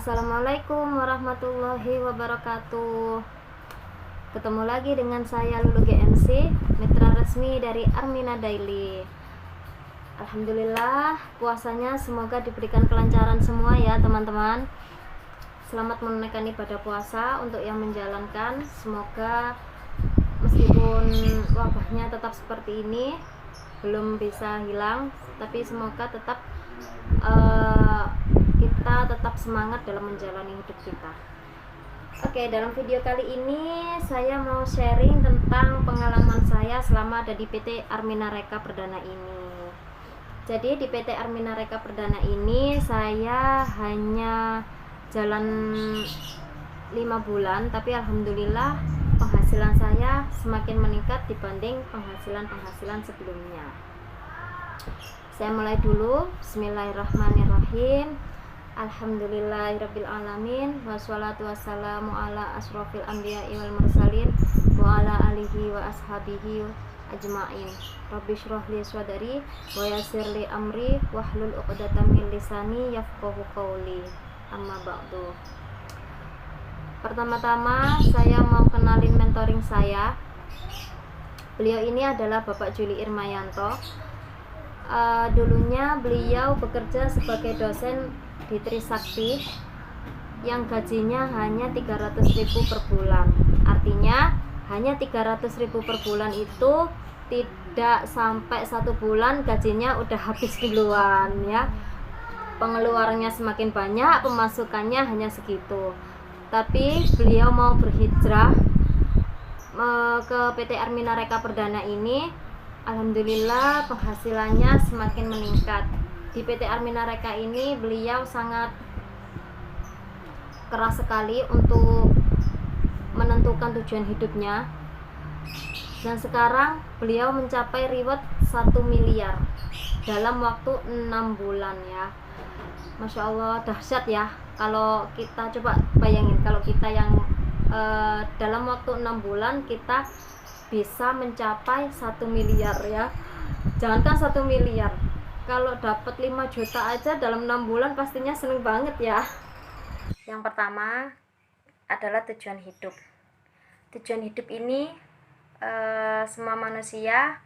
Assalamualaikum warahmatullahi wabarakatuh. Ketemu lagi dengan saya Lulu GMC, mitra resmi dari Armina Daily. Alhamdulillah, puasanya semoga diberikan kelancaran semua ya teman-teman. Selamat menunaikan ibadah puasa untuk yang menjalankan. Semoga meskipun wabahnya tetap seperti ini, belum bisa hilang, tapi semoga tetap kita tetap semangat dalam menjalani hidup kita. Oke, dalam video kali ini saya mau sharing tentang pengalaman saya selama ada di PT Armina Reka Perdana ini. Jadi di PT Armina Reka Perdana ini saya hanya jalan 5 bulan, tapi alhamdulillah penghasilan saya semakin meningkat dibanding penghasilan sebelumnya. Saya mulai dulu. Bismillahirrahmanirrahim. Alhamdulillahirrabbilalamin. Wassalatu wassalamu ala asrofil anbiya'i wal mursalin wa ala alihi wa ashabihi ajma'in. Rabbi shrahli sadri wa yassirli amri wahlul 'uqdatam min lisani yafqahu qawli. Amma ba'du. Pertama-tama saya mau kenalin mentoring saya. Beliau ini adalah Bapak Juli Irmayanto. Dulunya beliau bekerja sebagai dosen di Trisakti yang gajinya hanya 300.000 per bulan. Artinya hanya 300.000 per bulan itu tidak sampai 1 bulan gajinya udah habis duluan ya. Pengeluarannya semakin banyak, pemasukannya hanya segitu. Tapi beliau mau berhijrah ke PT Armina Reka Perdana ini. Alhamdulillah penghasilannya semakin meningkat. Di PT Armina Reka ini beliau sangat keras sekali untuk menentukan tujuan hidupnya. Dan sekarang beliau mencapai reward 1 miliar dalam waktu 6 bulan ya. Masya Allah, dahsyat ya. Kalau kita coba bayangin, kalau kita yang dalam waktu 6 bulan kita bisa mencapai 1 miliar ya. Jangankan 1 miliar, kalau dapat 5 juta aja dalam 6 bulan pastinya seneng banget ya. Yang pertama adalah tujuan hidup. Tujuan hidup ini semua manusia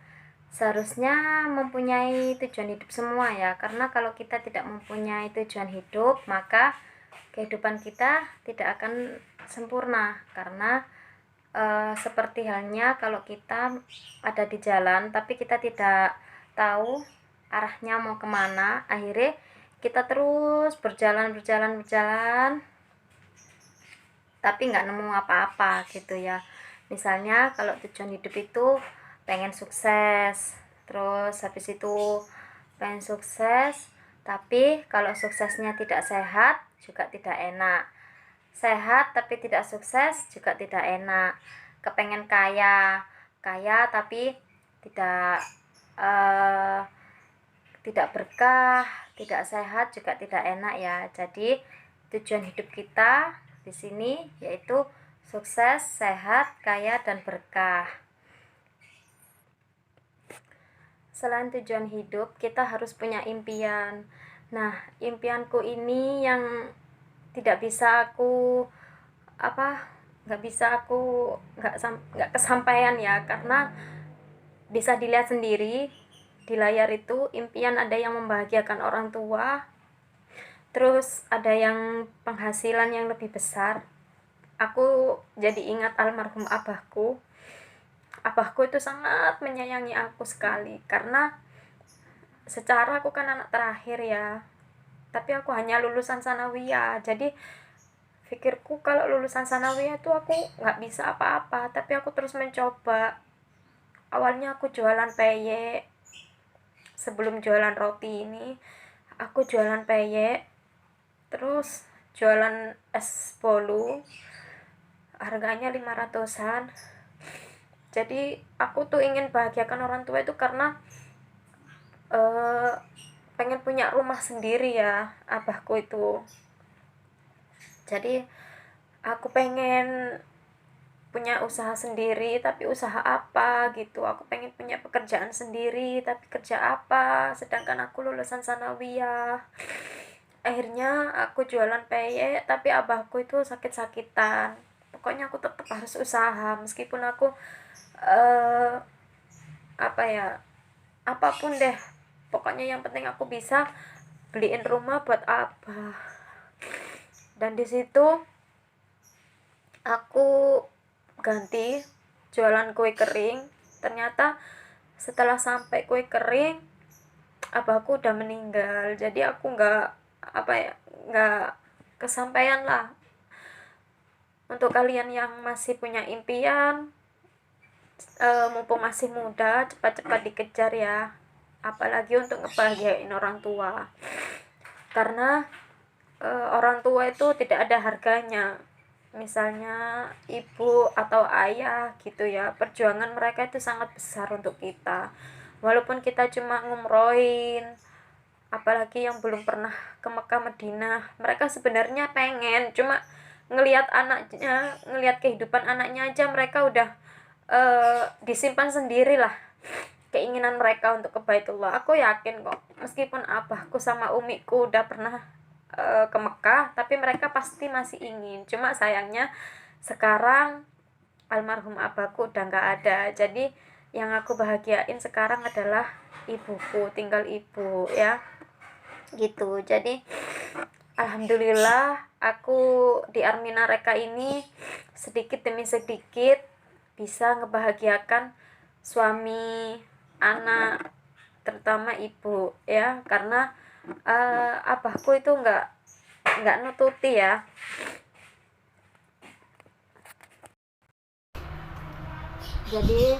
seharusnya mempunyai tujuan hidup semua ya. Karena kalau kita tidak mempunyai tujuan hidup, maka kehidupan kita tidak akan sempurna. Karena seperti halnya kalau kita ada di jalan tapi kita tidak tahu arahnya mau kemana, akhirnya kita terus berjalan tapi nggak nemu apa-apa gitu ya. Misalnya kalau tujuan hidup itu pengen sukses, terus habis itu pengen sukses, tapi kalau suksesnya tidak sehat juga tidak enak. Sehat tapi tidak sukses juga tidak enak. Kepengen kaya tapi tidak berkah, tidak sehat juga tidak enak ya. Jadi tujuan hidup kita di sini yaitu sukses, sehat, kaya dan berkah. Selain tujuan hidup, kita harus punya impian. Nah, impianku ini yang tidak bisa aku nggak kesampaian ya, karena bisa dilihat sendiri di layar itu impian ada yang membahagiakan orang tua, terus ada yang penghasilan yang lebih besar. Aku jadi ingat almarhum abahku itu sangat menyayangi aku sekali, karena secara aku kan anak terakhir ya, tapi aku hanya lulusan sanawiyah. Jadi pikirku kalau lulusan sanawiyah itu aku nggak bisa apa-apa, tapi aku terus mencoba. Awalnya aku jualan peyek. Sebelum jualan roti ini aku jualan peyek, terus jualan es bolu, harganya 500-an. Jadi aku tuh ingin bahagiakan orang tua itu karena pengen punya rumah sendiri ya abahku itu. Jadi aku pengen punya usaha sendiri, tapi usaha apa gitu. Aku pengen punya pekerjaan sendiri, tapi kerja apa, sedangkan aku lulusan sanawiyah. akhirnya aku jualan peyek, tapi abahku itu sakit-sakitan. Pokoknya aku tetap harus usaha meskipun aku apa ya, apapun deh, pokoknya yang penting aku bisa beliin rumah buat abah. Dan di situ aku ganti jualan kue kering. Ternyata setelah sampai kue kering, abahku udah meninggal. Jadi aku nggak kesampaian lah. Untuk kalian yang masih punya impian, mumpung masih muda, cepat-cepat dikejar ya. Apalagi untuk ngebahagiain orang tua, karena orang tua itu tidak ada harganya. Misalnya ibu atau ayah gitu ya, perjuangan mereka itu sangat besar untuk kita. Walaupun kita cuma ngumroin, apalagi yang belum pernah ke Mekah Madinah, mereka sebenarnya pengen, cuma ngelihat anaknya, ngelihat kehidupan anaknya aja mereka udah disimpan sendiri lah keinginan mereka untuk ke Baitullah. Aku yakin kok, meskipun abahku sama umiku udah pernah ke Mekah, tapi mereka pasti masih ingin. Cuma sayangnya sekarang almarhum abahku udah nggak ada. Jadi yang aku bahagiain sekarang adalah ibuku, tinggal ibu ya, gitu. Jadi alhamdulillah aku di Armina Reka ini sedikit demi sedikit bisa ngebahagiakan suami, anak, terutama ibu ya, karena abahku itu nggak nututi ya. Jadi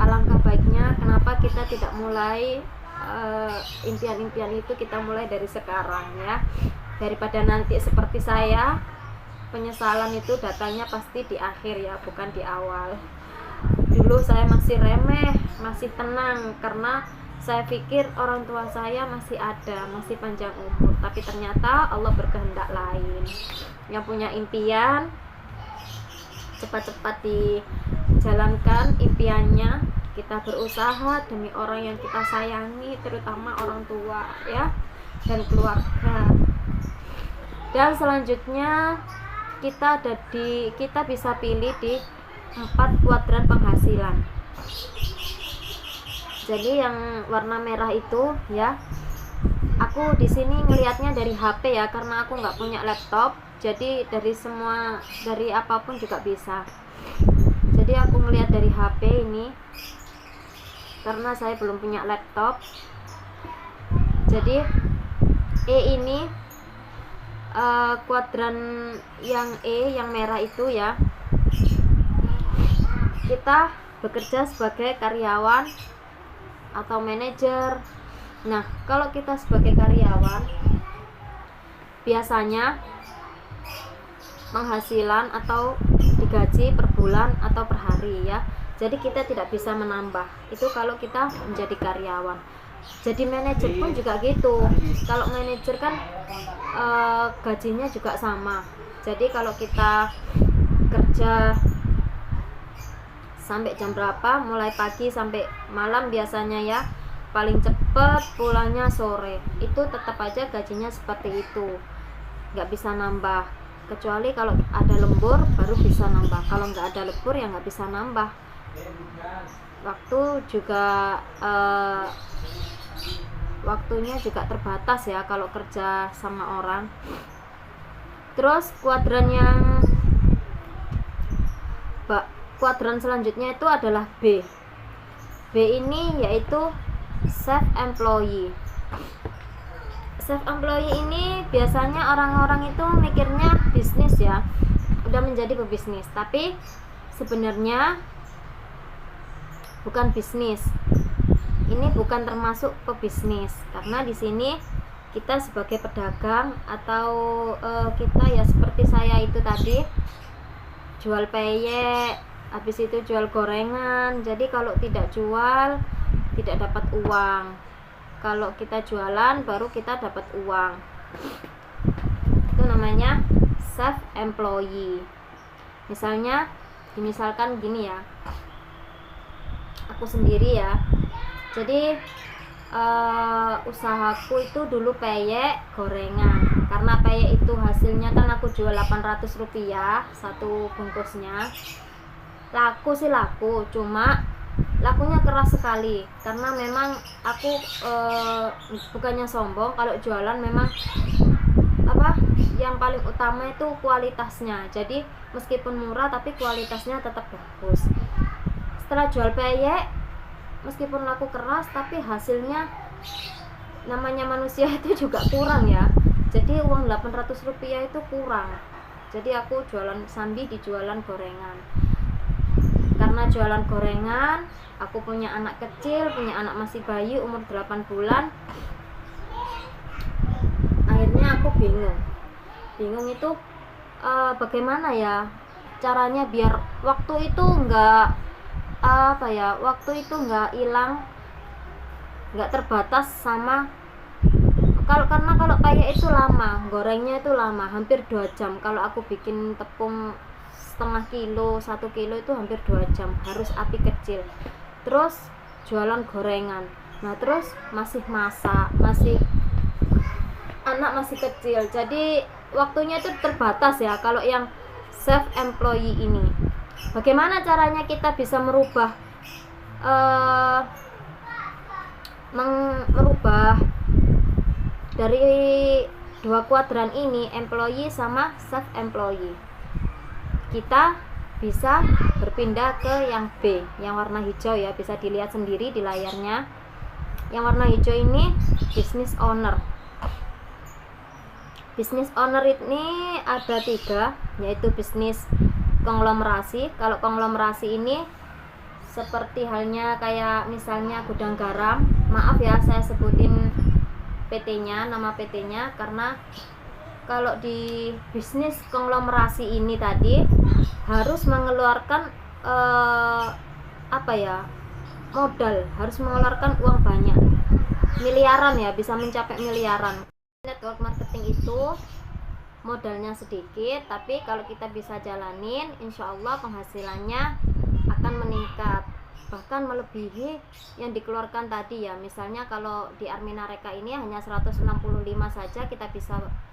alangkah baiknya kenapa kita tidak mulai impian-impian itu kita mulai dari sekarang ya, daripada nanti seperti saya penyesalan itu datangnya pasti di akhir ya, bukan di awal. Dulu saya masih remeh, masih tenang karena saya pikir orang tua saya masih ada, masih panjang umur, tapi ternyata Allah berkehendak lain. Yang punya impian cepat-cepat dijalankan impiannya, kita berusaha demi orang yang kita sayangi, terutama orang tua ya, dan keluarga. Dan selanjutnya kita bisa pilih di 4 kuadran penghasilan. Jadi yang warna merah itu ya, aku di sini ngelihatnya dari HP ya, karena aku nggak punya laptop. Jadi dari apapun juga bisa. Jadi aku ngelihat dari HP ini karena saya belum punya laptop. Jadi ini kuadran yang yang merah itu ya, kita bekerja sebagai karyawan atau manajer. Nah, kalau kita sebagai karyawan biasanya penghasilan atau digaji per bulan atau per hari ya. Jadi kita tidak bisa menambah. Itu kalau kita menjadi karyawan. Jadi manajer pun juga gitu. Kalau manajer kan gajinya juga sama. Jadi kalau kita kerja sampai jam berapa, mulai pagi sampai malam biasanya ya, paling cepet pulangnya sore, itu tetap aja gajinya seperti itu, nggak bisa nambah. Kecuali kalau ada lembur baru bisa nambah, kalau nggak ada lembur ya nggak bisa nambah. Waktu juga waktunya juga terbatas ya kalau kerja sama orang. Terus kuadran selanjutnya itu adalah B. B ini yaitu self employee. Self employee ini biasanya orang-orang itu mikirnya bisnis ya, udah menjadi pebisnis, tapi sebenarnya bukan bisnis. Ini bukan termasuk pebisnis, karena di sini kita sebagai pedagang atau kita ya seperti saya itu tadi jual peyek, habis itu jual gorengan. Jadi kalau tidak jual tidak dapat uang, kalau kita jualan baru kita dapat uang. Itu namanya self employee. Misalkan gini ya, aku sendiri ya, jadi usahaku itu dulu peyek gorengan, karena peyek itu hasilnya kan aku jual Rp800 satu bungkusnya. Laku sih laku, cuma lakunya keras sekali karena memang aku bukannya sombong, kalau jualan memang yang paling utama itu kualitasnya. Jadi meskipun murah tapi kualitasnya tetap bagus. Setelah jual peyek, meskipun laku keras tapi hasilnya, namanya manusia itu juga kurang ya, jadi uang Rp800 itu kurang. Jadi aku jualan sambil di jualan gorengan. Karena jualan gorengan, aku punya anak kecil, punya anak masih bayi umur 8 bulan. Akhirnya aku bingung itu bagaimana ya caranya biar waktu itu waktu itu nggak hilang, nggak terbatas sama karena kalau peyek itu lama, gorengnya itu lama, hampir 2 jam. Kalau aku bikin tepung setengah kilo, 1 kilo itu hampir 2 jam, harus api kecil. Terus jualan gorengan, nah terus masih masak, anak masih kecil, jadi waktunya itu terbatas ya. Kalau yang self employee ini, bagaimana caranya kita bisa merubah merubah dari 2 kuadran ini, employee sama self employee? Kita bisa berpindah ke yang B, yang warna hijau ya, bisa dilihat sendiri di layarnya. Yang warna hijau ini business owner. Business owner ini ada 3, yaitu bisnis konglomerasi. Kalau konglomerasi ini seperti halnya kayak misalnya gudang garam. Maaf ya saya sebutin PT-nya, nama PT-nya, karena kalau di bisnis konglomerasi ini tadi harus mengeluarkan modal, harus mengeluarkan uang banyak, miliaran ya, bisa mencapai miliaran. Network marketing itu modalnya sedikit, tapi kalau kita bisa jalanin, insya Allah penghasilannya akan meningkat, bahkan melebihi yang dikeluarkan tadi ya. Misalnya kalau di Armina Reka ini hanya 165 saja,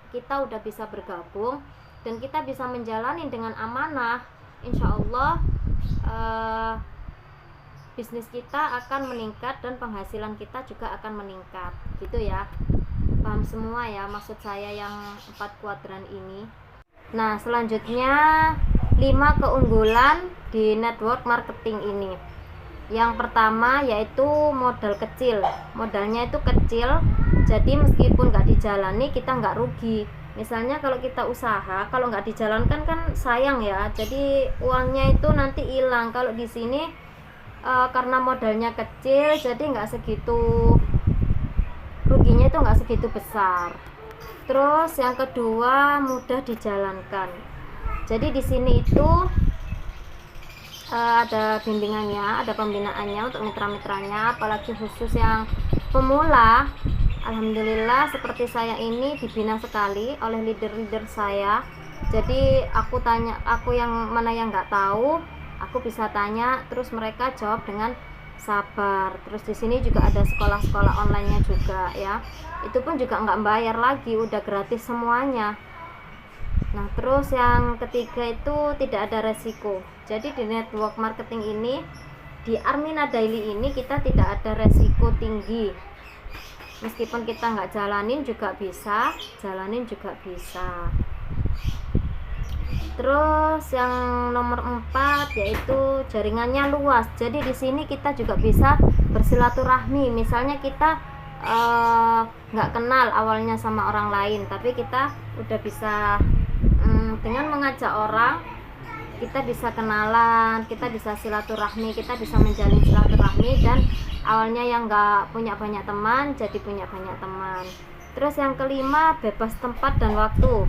kita udah bisa bergabung dan kita bisa menjalani dengan amanah. Insya Allah bisnis kita akan meningkat dan penghasilan kita juga akan meningkat, gitu ya. Paham semua ya maksud saya yang 4 kuadran ini. Nah, selanjutnya 5 keunggulan di network marketing ini. Yang pertama yaitu modal kecil. Modalnya itu kecil, jadi meskipun nggak dijalani kita nggak rugi. Misalnya kalau kita usaha, kalau nggak dijalankan kan sayang ya, jadi uangnya itu nanti hilang. Kalau di sini karena modalnya kecil, jadi nggak segitu ruginya, itu nggak segitu besar. Terus yang kedua, mudah dijalankan. Jadi di sini itu ada bimbingannya, ada pembinaannya untuk mitra-mitranya, apalagi khusus yang pemula. Alhamdulillah seperti saya ini dibina sekali oleh leader-leader saya. Jadi aku yang mana yang nggak tahu, aku bisa tanya, terus mereka jawab dengan sabar. Terus di sini juga ada sekolah-sekolah online-nya juga ya. Itu pun juga nggak bayar lagi, udah gratis semuanya. Nah, terus yang ketiga itu tidak ada resiko. Jadi di network marketing ini, di Armina Daily ini, kita tidak ada resiko tinggi. Meskipun kita nggak jalanin juga bisa, jalanin juga bisa. Terus yang nomor 4 yaitu jaringannya luas. Jadi di sini kita juga bisa bersilaturahmi. Misalnya kita nggak kenal awalnya sama orang lain, tapi kita udah bisa dengan mengajak orang, kita bisa kenalan, kita bisa silaturahmi, kita bisa menjalin silaturahmi, dan awalnya yang nggak punya banyak teman jadi punya banyak teman. Terus yang kelima, bebas tempat dan waktu.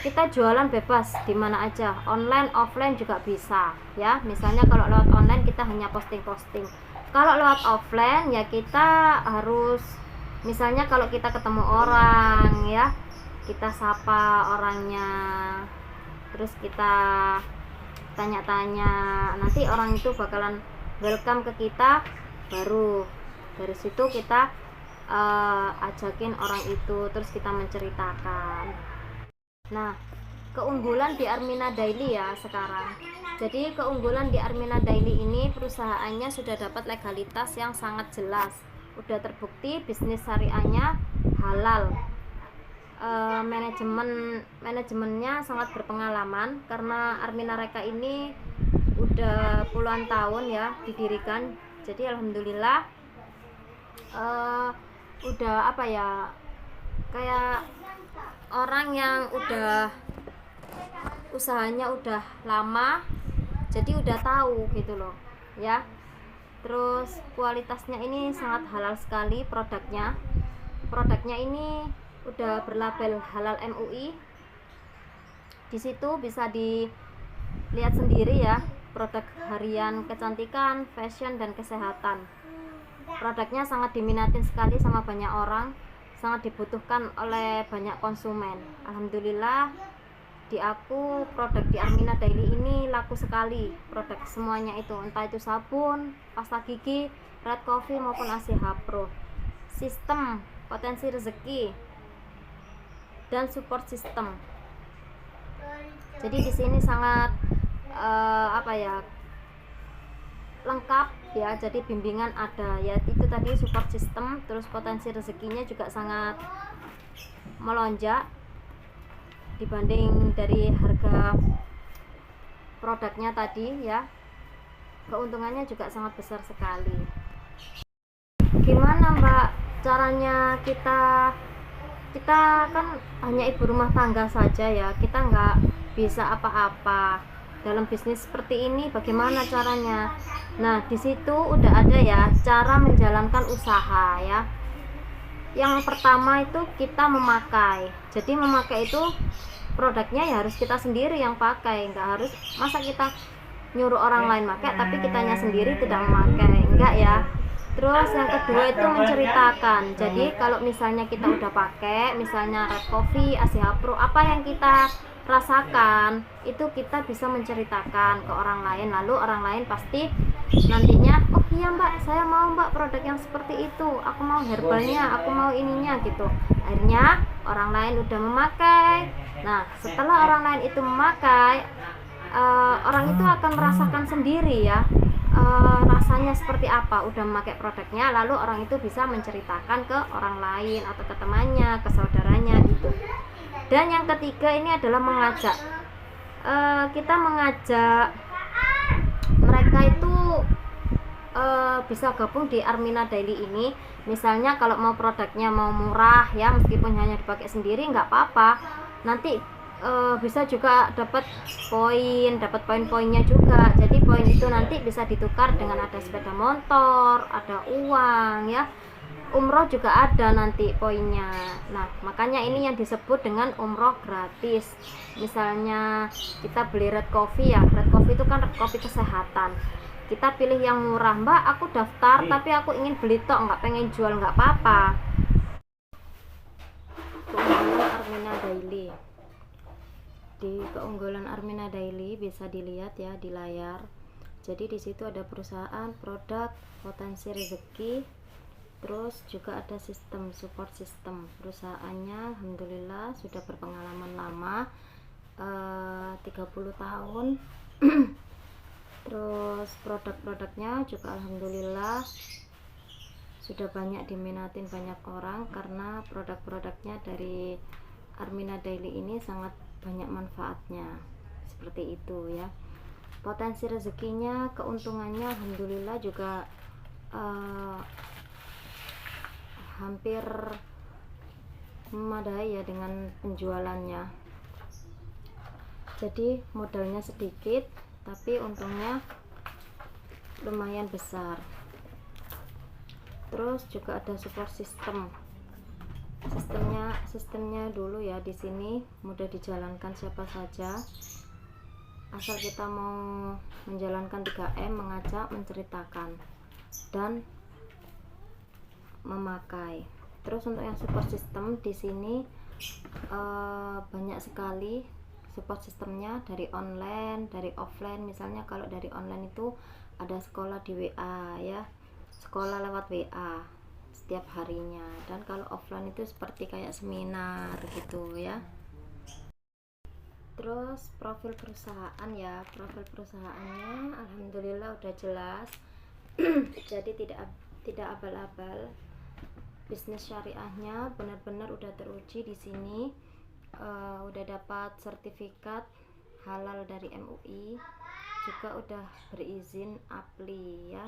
Kita jualan bebas di mana aja, online offline juga bisa ya. Misalnya kalau lewat online kita hanya posting-posting, kalau lewat offline ya kita harus, misalnya kalau kita ketemu orang ya, kita sapa orangnya, terus kita tanya-tanya, nanti orang itu bakalan welcome ke kita, baru Dari situ kita ajakin orang itu, terus kita menceritakan. Nah, keunggulan di Armina Daily ya sekarang. Jadi keunggulan di Armina Daily ini, perusahaannya sudah dapat legalitas yang sangat jelas, udah terbukti bisnis syariahnya halal. Manajemennya sangat berpengalaman karena Armina Reka ini udah puluhan tahun ya didirikan. Jadi alhamdulillah udah apa ya, kayak orang yang udah usahanya udah lama, jadi udah tahu gitu loh ya. Terus kualitasnya ini sangat halal sekali, produknya ini udah berlabel halal MUI. Di situ bisa dilihat sendiri ya, produk harian kecantikan, fashion, dan kesehatan. Produknya sangat diminatin sekali sama banyak orang, sangat dibutuhkan oleh banyak konsumen. Alhamdulillah di aku produk di Armina Daily ini laku sekali, produk semuanya itu, entah itu sabun, pasta gigi, red coffee maupun ACH Pro. Sistem potensi rezeki dan support system. Jadi di sini sangat lengkap ya. Jadi bimbingan ada ya, itu tadi support system, terus potensi rezekinya juga sangat melonjak dibanding dari harga produknya tadi ya. Keuntungannya juga sangat besar sekali. Gimana Mbak caranya? Kita kan hanya ibu rumah tangga saja ya, kita nggak bisa apa-apa dalam bisnis seperti ini. Bagaimana caranya? Nah, di situ udah ada ya cara menjalankan usaha ya. Yang pertama itu kita memakai. Jadi memakai itu produknya ya harus kita sendiri yang pakai, nggak harus masa kita nyuruh orang lain pakai tapi kitanya sendiri tidak memakai, enggak ya. Terus yang kedua itu menceritakan. Jadi kalau misalnya kita udah pakai, misalnya red coffee, ACH Pro, apa yang kita rasakan itu kita bisa menceritakan ke orang lain, lalu orang lain pasti nantinya, oh iya Mbak, saya mau Mbak produk yang seperti itu, aku mau herbalnya, aku mau ininya gitu. Akhirnya orang lain udah memakai. Nah, setelah orang lain itu memakai, orang itu akan merasakan sendiri ya, rasanya seperti apa udah memakai produknya, lalu orang itu bisa menceritakan ke orang lain atau ke temannya, ke saudaranya gitu. Dan yang ketiga ini adalah mengajak, kita mengajak mereka itu bisa gabung di Armina Daily ini. Misalnya kalau mau produknya mau murah ya, meskipun hanya dipakai sendiri nggak apa-apa, nanti bisa juga dapat poin-poinnya juga. Jadi poin itu nanti bisa ditukar dengan ada sepeda motor, ada uang ya. Umroh juga ada nanti poinnya. Nah, makanya ini yang disebut dengan umroh gratis. Misalnya kita beli red coffee ya, red coffee itu kan red coffee kesehatan. Kita pilih yang murah, Mbak aku daftar tapi aku ingin beli tok, nggak pengen jual, nggak apa-apa. Keunggulan Armina Daily. Di keunggulan Armina Daily bisa dilihat ya di layar. Jadi di situ ada perusahaan, produk, potensi rezeki, terus juga ada sistem support system. Perusahaannya alhamdulillah sudah berpengalaman lama, 30 tahun. Terus produk-produknya juga alhamdulillah sudah banyak diminatin banyak orang, karena produk-produknya dari Armina Daily ini sangat banyak manfaatnya, seperti itu ya. Potensi rezekinya, keuntungannya alhamdulillah juga hampir memadai ya dengan penjualannya. Jadi modalnya sedikit tapi untungnya lumayan besar. Terus juga ada support system. Sistemnya dulu ya, di sini mudah dijalankan siapa saja, asal kita mau menjalankan 3M, mengajak, menceritakan, dan memakai. Terus untuk yang support system di sini banyak sekali support sistemnya, dari online, dari offline. Misalnya kalau dari online itu ada sekolah di WA ya, sekolah lewat WA setiap harinya, dan kalau offline itu seperti kayak seminar gitu ya. Terus profil perusahaan ya, profil perusahaannya alhamdulillah udah jelas. Jadi tidak abal-abal, bisnis syariahnya benar-benar udah teruji di sini. Udah dapat sertifikat halal dari MUI, juga udah berizin APLI ya.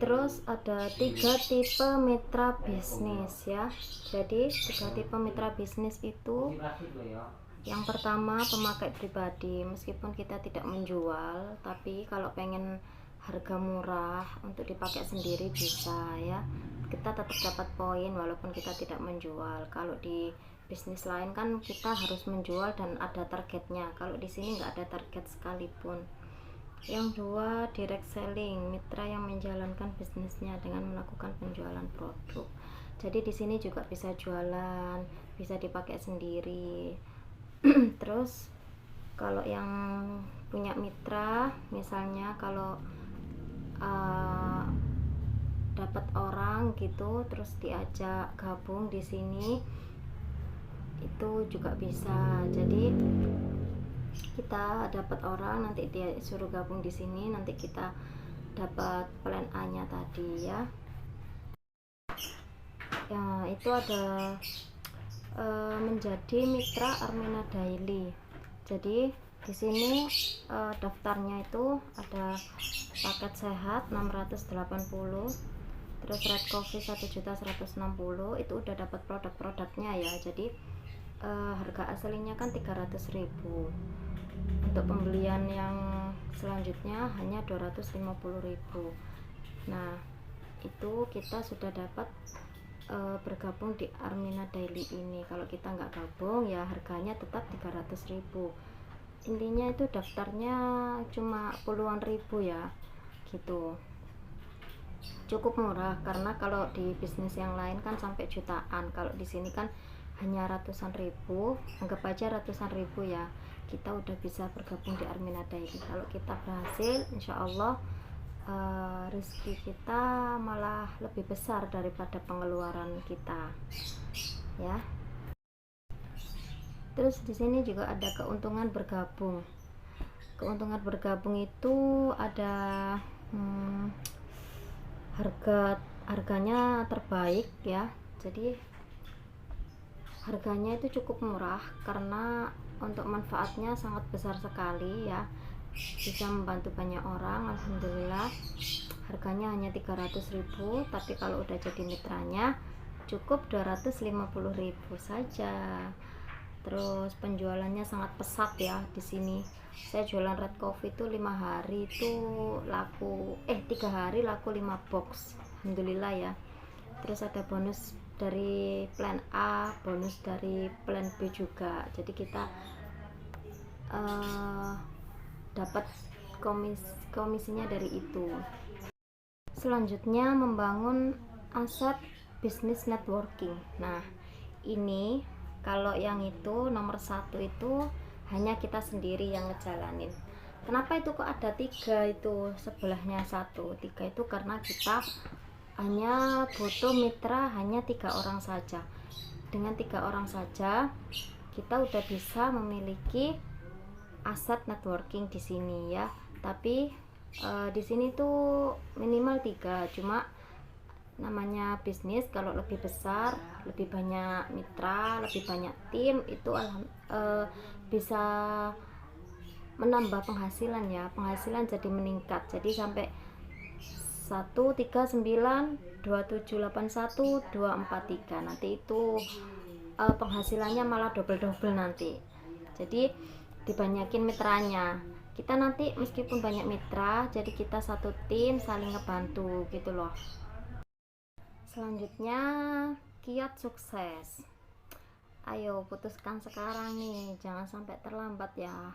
Terus ada 3 tipe mitra bisnis ya. Jadi 3 tipe mitra bisnis itu, yang pertama pemakai pribadi. Meskipun kita tidak menjual, tapi kalau pengen harga murah untuk dipakai sendiri bisa ya. Kita tetap dapat poin walaupun kita tidak menjual. Kalau di bisnis lain kan kita harus menjual dan ada targetnya. Kalau di sini nggak ada target sekalipun. Yang 2, direct selling, mitra yang menjalankan bisnisnya dengan melakukan penjualan produk. Jadi di sini juga bisa jualan, bisa dipakai sendiri. Terus kalau yang punya mitra, misalnya kalau dapat orang gitu, terus diajak gabung di sini, itu juga bisa. Jadi kita dapat orang, nanti dia suruh gabung di sini, nanti kita dapat plan A nya tadi ya. Ya itu ada menjadi mitra Armina Daily. Jadi di sini daftarnya itu ada paket sehat 680, terus red coffee 1.160.000, itu udah dapat produk-produknya ya. Jadi harga aslinya kan 300.000. Untuk pembelian yang selanjutnya hanya 250.000. Nah itu kita sudah dapat bergabung di Armina Daily ini. Kalau kita nggak gabung ya harganya tetap 300.000. Intinya itu daftarnya cuma puluhan ribu ya gitu, cukup murah. Karena kalau di bisnis yang lain kan sampai jutaan, kalau di sini kan hanya ratusan ribu. Anggap aja ratusan ribu ya, kita udah bisa bergabung di Armina Daily. Kalau kita berhasil, insya Allah rezeki kita malah lebih besar daripada pengeluaran kita ya. Terus di sini juga ada keuntungan bergabung. Keuntungan bergabung itu ada harganya terbaik ya. Jadi harganya itu cukup murah karena untuk manfaatnya sangat besar sekali ya, bisa membantu banyak orang. Alhamdulillah harganya hanya 300.000, tapi kalau udah jadi mitranya cukup 250.000 saja. Terus penjualannya sangat pesat ya di sini. Saya jualan red coffee itu 5 hari itu laku 3 hari laku 5 box. Alhamdulillah ya. Terus ada bonus dari plan A, bonus dari plan B juga. Jadi kita dapat komisinya dari itu. Selanjutnya membangun aset bisnis networking. Nah ini kalau yang itu nomor 1 itu hanya kita sendiri yang ngejalanin. Kenapa itu kok ada 3 itu sebelahnya 1? 3 itu karena kita hanya butuh mitra hanya 3 orang saja. Dengan 3 orang saja kita udah bisa memiliki aset networking di sini ya. Tapi di sini tuh minimal 3. Cuma namanya bisnis, kalau lebih besar, lebih banyak mitra, lebih banyak tim, itu bisa menambah penghasilan ya. Penghasilan jadi meningkat, jadi sampai 139 2781 243. Nanti itu penghasilannya malah double nanti. Jadi dibanyakin mitranya. Kita nanti meskipun banyak mitra, jadi kita satu tim saling ngebantu gitu loh. Selanjutnya kiat sukses. Ayo putuskan sekarang nih, jangan sampai terlambat ya.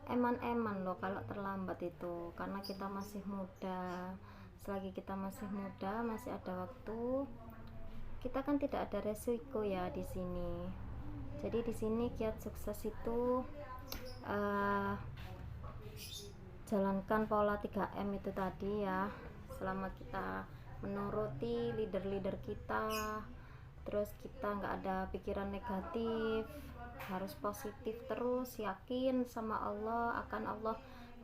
Eman-eman loh kalau terlambat itu, karena kita masih muda. Selagi kita masih muda, masih ada waktu, kita kan tidak ada resiko ya di sini. Jadi di sini kiat sukses itu jalankan pola 3M itu tadi ya. Selama kita menuruti leader-leader kita, terus kita nggak ada pikiran negatif, harus positif terus, yakin sama Allah, akan Allah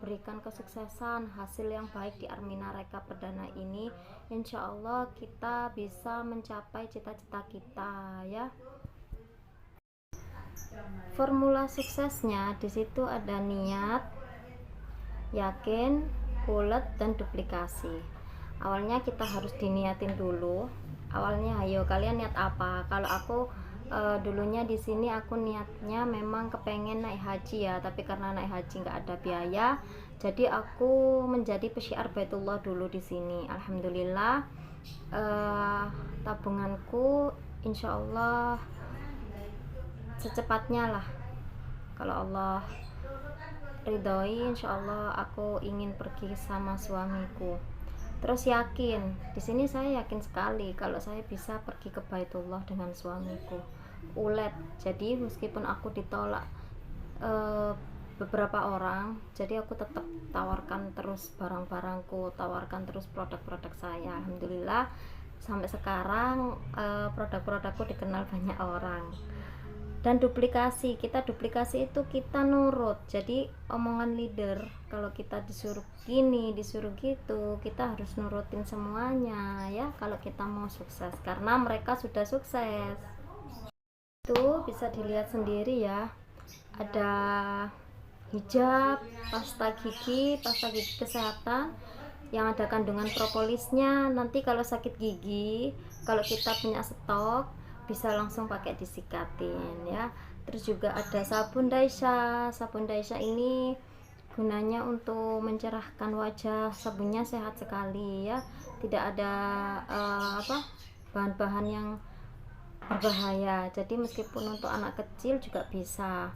berikan kesuksesan, hasil yang baik di Armina Reka Perdana ini. Insya Allah kita bisa mencapai cita-cita kita ya. Formula suksesnya di situ ada niat, yakin, ulet, dan duplikasi. Awalnya kita harus diniatin dulu. Awalnya, ayo kalian niat apa? Kalau aku dulunya di sini aku niatnya memang kepengen naik haji ya, tapi karena naik haji nggak ada biaya, jadi aku menjadi pesyiar Baitullah dulu di sini. Alhamdulillah, tabunganku insya Allah secepatnya lah, kalau Allah ridhoi, insya Allah aku ingin pergi sama suamiku. Terus yakin, di sini saya yakin sekali kalau saya bisa pergi ke Baitullah dengan suamiku. Ulet, jadi meskipun aku ditolak beberapa orang, jadi aku tetap tawarkan terus barang-barangku, tawarkan terus produk-produk saya. Alhamdulillah sampai sekarang produk-produkku dikenal banyak orang. Dan duplikasi, kita duplikasi itu kita nurut. Jadi omongan leader, kalau kita disuruh gini, disuruh gitu, kita harus nurutin semuanya ya, kalau kita mau sukses, karena mereka sudah sukses. Itu bisa dilihat sendiri ya, ada hijab, pasta gigi kesehatan yang ada kandungan propolisnya. Nanti kalau sakit gigi, kalau kita punya stok, bisa langsung pakai disikatin ya. Terus juga ada sabun Daisha. Sabun Daisha ini gunanya untuk mencerahkan wajah. Sabunnya sehat sekali ya, tidak ada bahan-bahan yang berbahaya. Jadi meskipun untuk anak kecil juga bisa,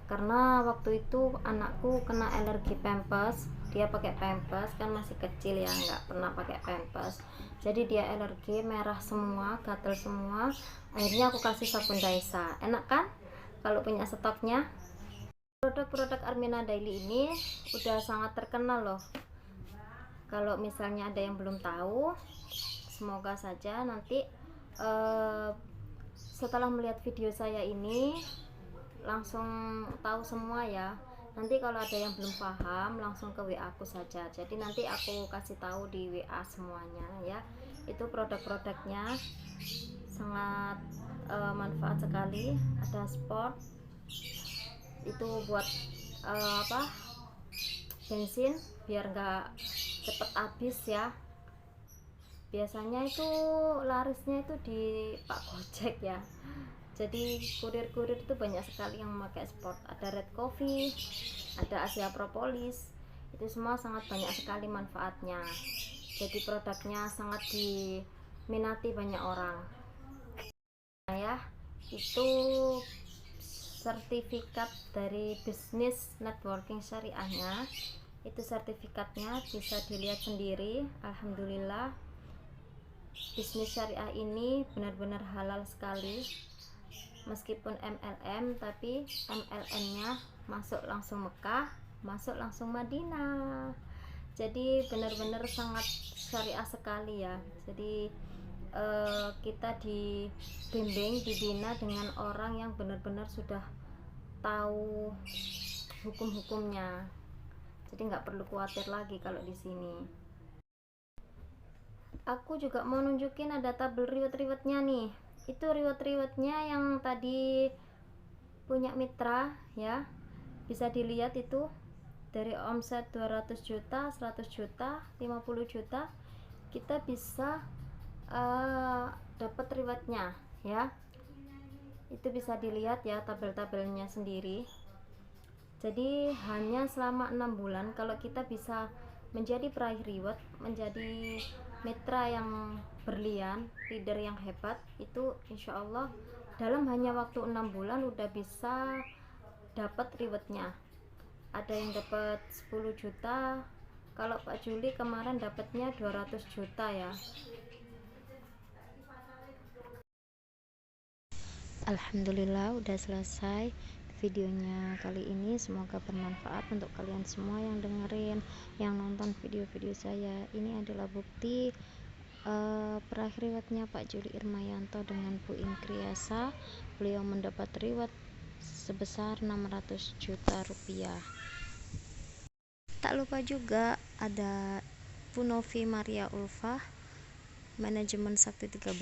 karena waktu itu anakku kena alergi pampers. Dia pakai pampers kan masih kecil ya, nggak pernah pakai pampers, jadi dia alergi, merah semua, gatal semua. Akhirnya aku kasih sabun Daisha. Enak kan kalau punya stoknya. Produk-produk Armina Daily ini udah sangat terkenal loh. Kalau misalnya ada yang belum tahu, semoga saja nanti setelah melihat video saya ini langsung tahu semua ya. Nanti kalau ada yang belum paham, langsung ke WA aku saja. Jadi nanti aku kasih tahu di WA semuanya ya. Itu produk-produknya sangat manfaat sekali. Ada sport, itu buat bensin biar nggak cepet habis ya. Biasanya itu larisnya itu di Pak Gojek ya. Jadi kurir-kurir itu banyak sekali yang memakai sport. Ada Red Coffee, ada Asia Propolis, itu semua sangat banyak sekali manfaatnya. Jadi produknya sangat diminati banyak orang ya. Itu sertifikat dari bisnis networking syariahnya. Itu sertifikatnya bisa dilihat sendiri. Alhamdulillah, bisnis syariah ini benar-benar halal sekali. Meskipun MLM, tapi MLM-nya masuk langsung Mekah, masuk langsung Madinah. Jadi benar-benar sangat syariah sekali ya. Jadi kita dibimbing, dibina dengan orang yang benar-benar sudah tahu hukum-hukumnya. Jadi nggak perlu khawatir lagi kalau di sini. Aku juga mau nunjukin ada tabel reward-rewardnya nih. Itu reward-rewardnya yang tadi punya mitra ya, bisa dilihat itu dari omset 200 juta, 100 juta, 50 juta, kita bisa dapat rewardnya ya. Itu bisa dilihat ya tabel-tabelnya sendiri. Jadi hanya selama 6 bulan kalau kita bisa menjadi peraih reward, menjadi mitra yang berlian, leader yang hebat, itu insya Allah dalam hanya waktu 6 bulan udah bisa dapat rewardnya. Ada yang dapat 10 juta, kalau Pak Juli kemarin dapatnya 200 juta ya. Alhamdulillah udah selesai. videonya kali ini. Semoga bermanfaat untuk kalian semua yang dengerin, yang nonton video-video saya. Ini adalah bukti berakhir riwayatnya Pak Juli Irmayanto dengan Bu Inkriasa. Beliau mendapat riwayat sebesar 600 juta rupiah. Tak lupa juga ada Bu Novi Maria Ulfa, manajemen Sakti 13.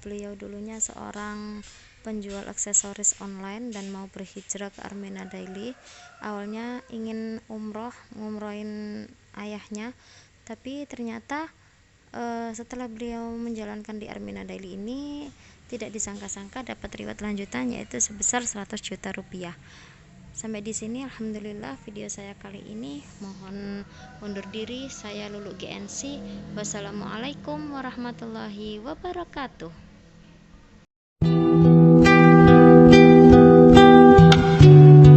Beliau dulunya seorang penjual aksesoris online dan mau berhijrah ke Armena Daily. Awalnya ingin ngumrohin ayahnya, tapi ternyata setelah beliau menjalankan di Armena Daily ini tidak disangka-sangka dapat riwayat lanjutan, yaitu sebesar 100 juta rupiah. Sampai di sini alhamdulillah video saya kali ini. Mohon undur diri, saya Lulu GNC. Wassalamualaikum warahmatullahi wabarakatuh.